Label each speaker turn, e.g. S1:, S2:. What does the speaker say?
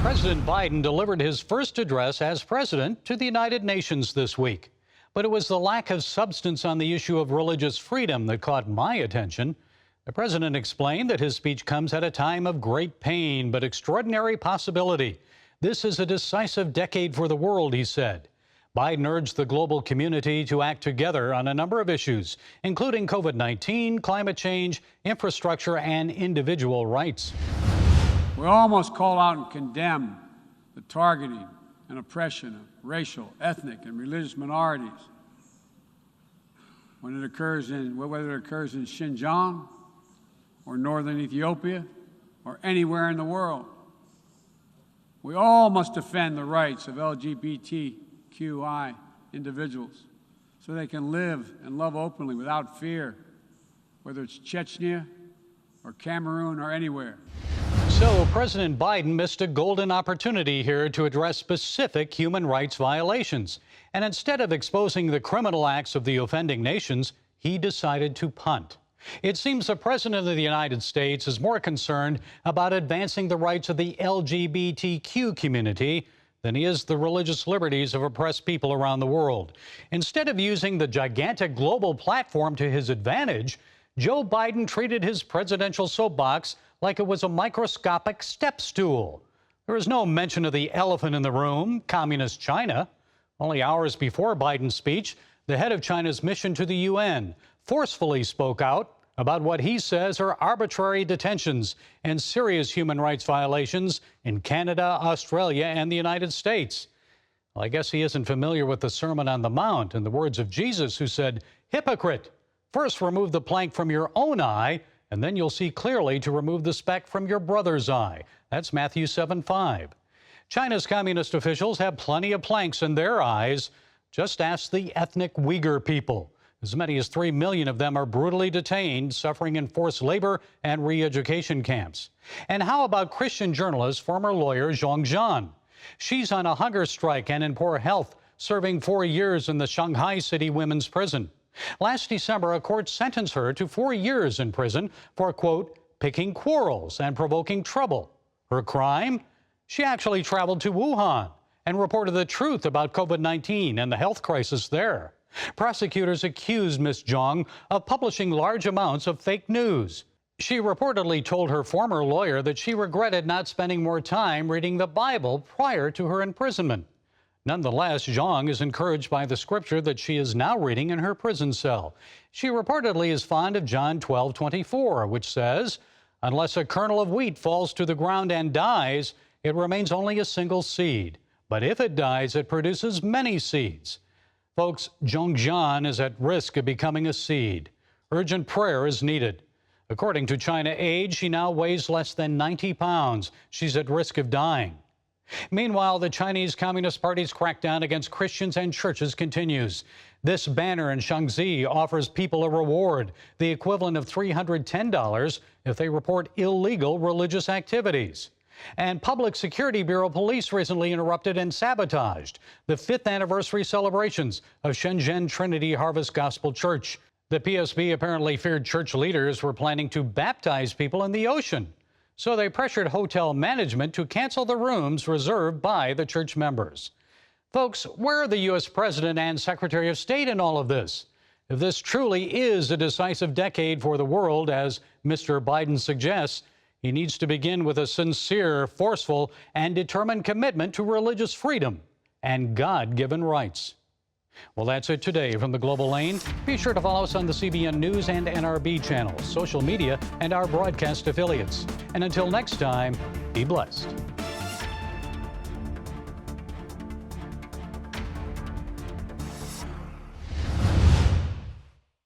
S1: President Biden delivered his first address as president to the United Nations this week. But it was the lack of substance on the issue of religious freedom that caught my attention. The president explained that his speech comes at a time of great pain but extraordinary possibility. This is a decisive decade for the world, he said. Biden urged the global community to act together on a number of issues, including COVID-19, climate change, infrastructure, and individual rights.
S2: We all must call out and condemn the targeting and oppression of racial, ethnic, and religious minorities whether it occurs in Xinjiang or northern Ethiopia or anywhere in the world. We all must defend the rights of LGBTQI individuals so they can live and love openly without fear, whether it's Chechnya or Cameroon or anywhere.
S1: So President Biden missed a golden opportunity here to address specific human rights violations. And instead of exposing the criminal acts of the offending nations, he decided to punt. It seems the President of the United States is more concerned about advancing the rights of the LGBTQ community than he is the religious liberties of oppressed people around the world. Instead of using the gigantic global platform to his advantage, Joe Biden treated his presidential soapbox like it was a microscopic step stool. There was no mention of the elephant in the room, communist China. Only hours before Biden's speech, the head of China's mission to the UN forcefully spoke out about what he says are arbitrary detentions and serious human rights violations in Canada, Australia, and the United States. Well, I guess he isn't familiar with the Sermon on the Mount and the words of Jesus, who said, "Hypocrite, first remove the plank from your own eye, and then you'll see clearly to remove the speck from your brother's eye." That's Matthew 7:5. China's communist officials have plenty of planks in their eyes. Just ask the ethnic Uyghur people. As many as 3 million of them are brutally detained, suffering in forced labor and re-education camps. And how about Christian journalist, former lawyer Zhong Zhan? She's on a hunger strike and in poor health, serving 4 years in the Shanghai City Women's Prison. Last December, a court sentenced her to 4 years in prison for, quote, picking quarrels and provoking trouble. Her crime? She actually traveled to Wuhan and reported the truth about COVID-19 and the health crisis there. Prosecutors accused Ms. Zhang of publishing large amounts of fake news. She reportedly told her former lawyer that she regretted not spending more time reading the Bible prior to her imprisonment. Nonetheless, Zhang is encouraged by the scripture that she is now reading in her prison cell. She reportedly is fond of John 12:24, which says, "Unless a kernel of wheat falls to the ground and dies, it remains only a single seed. But if it dies, it produces many seeds." Folks, Zhong Zhan is at risk of becoming a seed. Urgent prayer is needed. According to China Aid, she now weighs less than 90 pounds. She's at risk of dying. Meanwhile, the Chinese Communist Party's crackdown against Christians and churches continues. This banner in Shaanxi offers people a reward, the equivalent of $310 if they report illegal religious activities. And Public Security Bureau police recently interrupted and sabotaged the 5th anniversary celebrations of Shenzhen Trinity Harvest Gospel Church. The PSB apparently feared church leaders were planning to baptize people in the ocean. So they pressured hotel management to cancel the rooms reserved by the church members. Folks, where are the U.S. President and Secretary of State in all of this? If this truly is a decisive decade for the world, as Mr. Biden suggests, he needs to begin with a sincere, forceful, and determined commitment to religious freedom and God-given rights. Well, that's it today from the Global Lane. Be sure to follow us on the CBN News and NRB channels, social media, and our broadcast affiliates. And until next time, be blessed.